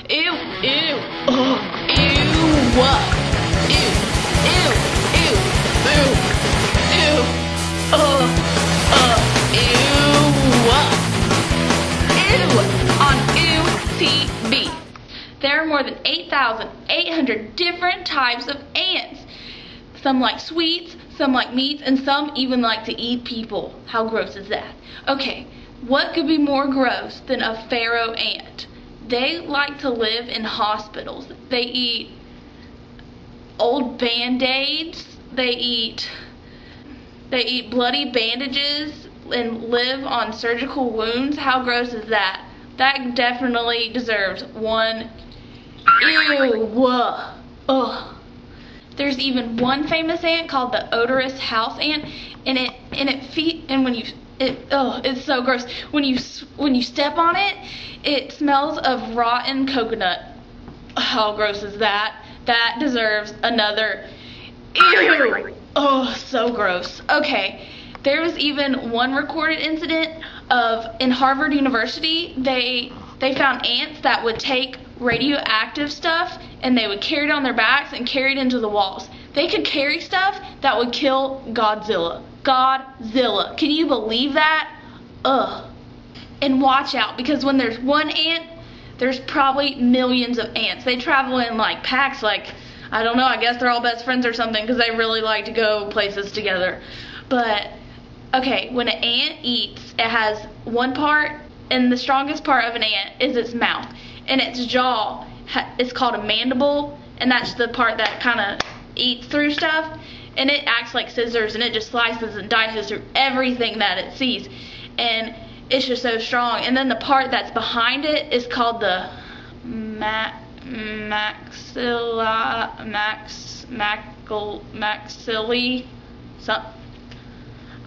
Ew, ew, ugh, ew, ew, ew, ew, ew, ew, ew, on Ew TV. There are more than 8,800 different types of ants. Some like sweets, some like meats, and some even like to eat people. How gross is that? Okay, what could be more gross than a pharaoh ant? They like to live in hospitals. They eat old Band-Aids. They eat bloody bandages and live on surgical wounds. How gross is that? That definitely deserves one ew. Ugh. There's even one famous ant called the odorous house ant, and it's so gross. When you step on it, it smells of rotten coconut. How gross is that? That deserves another ew. Oh, so gross. Okay, there was even one recorded incident in Harvard University. They found ants that would take radioactive stuff and they would carry it on their backs and carry it into the walls. They could carry stuff that would kill Godzilla. Godzilla. Can you believe that? Ugh. And watch out, because when there's one ant, there's probably millions of ants. They travel in like packs, like, I don't know, I guess they're all best friends or something, because they really like to go places together. But, okay, when an ant eats, it has one part, and the strongest part of an ant is its mouth. And its jaw is called a mandible, and that's the part that kind of eats through stuff. And it acts like scissors, and it just slices and dices through everything that it sees. And it's just so strong. And then the part that's behind it is called the maxillae.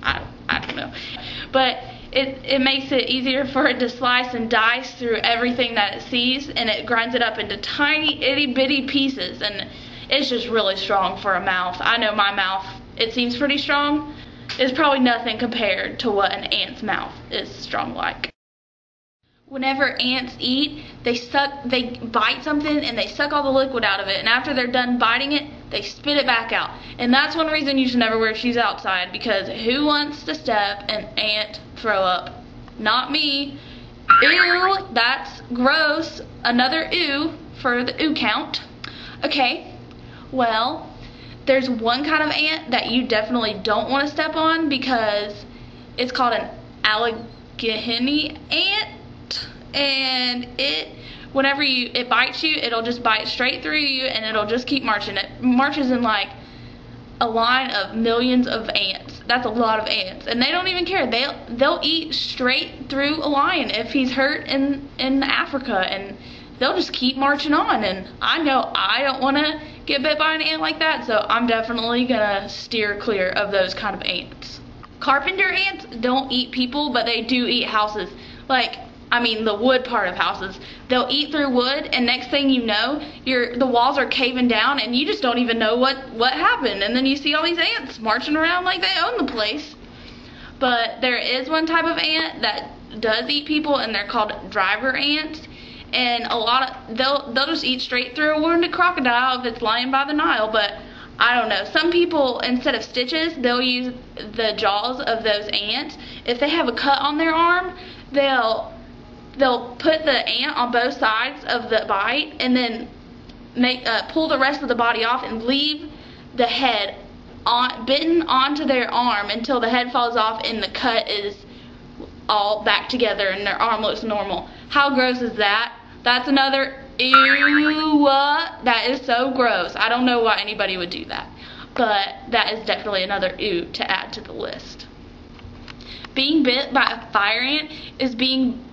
I don't know. But it makes it easier for it to slice and dice through everything that it sees, and it grinds it up into tiny itty bitty pieces, and it's just really strong for a mouth. I know my mouth, it seems pretty strong. It's probably nothing compared to what an ant's mouth is strong like. Whenever ants eat, they bite something and they suck all the liquid out of it, and after they're done biting it, they spit it back out. And that's one reason you should never wear shoes outside, because who wants to step an ant throw up? Not me. Ew, that's gross. Another ew for the ew count. Okay, well, there's one kind of ant that you definitely don't want to step on, because it's called an Allegheny ant. And whenever it bites you, it'll just bite straight through you, and it'll just keep marching. It marches in like a line of millions of ants. That's a lot of ants, and they don't even care. They'll eat straight through a lion if he's hurt in Africa, and they'll just keep marching on. And I know I don't want to get bit by an ant like that, so I'm definitely gonna steer clear of those kind of ants. Carpenter ants don't eat people, but they do eat houses. The wood part of houses. They'll eat through wood, and next thing you know, the walls are caving down, and you just don't even know what happened. And then you see all these ants marching around like they own the place. But there is one type of ant that does eat people, and they're called driver ants. And they'll just eat straight through a wounded crocodile if it's lying by the Nile. But I don't know. Some people, instead of stitches, they'll use the jaws of those ants. If they have a cut on their arm, they'll put the ant on both sides of the bite, and then pull the rest of the body off and leave the head bitten onto their arm until the head falls off and the cut is all back together and their arm looks normal. How gross is that? That's another ew. That is so gross. I don't know why anybody would do that, but that is definitely another ew to add to the list. Being bit by a fire ant is being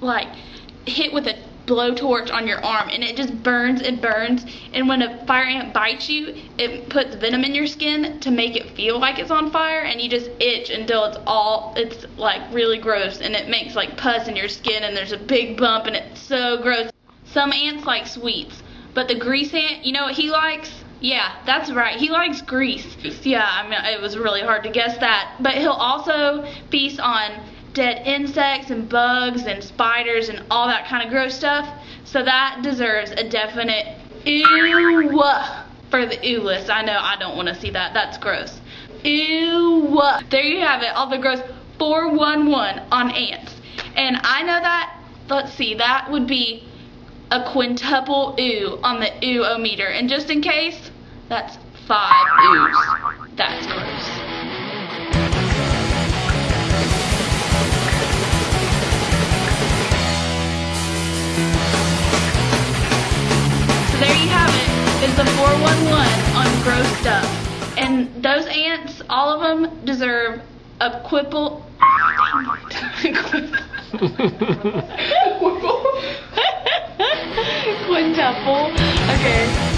hit with a blowtorch on your arm, and it just burns and burns. And when a fire ant bites you, it puts venom in your skin to make it feel like it's on fire, and you just itch until it's really gross, and it makes pus in your skin, and there's a big bump, and it's so gross. Some ants like sweets, but the grease ant, you know what he likes? Yeah, that's right, he likes grease. Yeah, it was really hard to guess that. But he'll also feast on dead insects and bugs and spiders and all that kind of gross stuff. So that deserves a definite ew for the ew list. I know I don't want to see that. That's gross. Ew. There you have it. All the gross 411 on ants. And I know that, let's see, that would be a quintuple ew on the ew-o-meter. And just in case, that's 5 ews. That's gross. So there you have it, is the 411 on gross stuff. And those ants, all of them deserve a quintuple. Quintuple. Okay.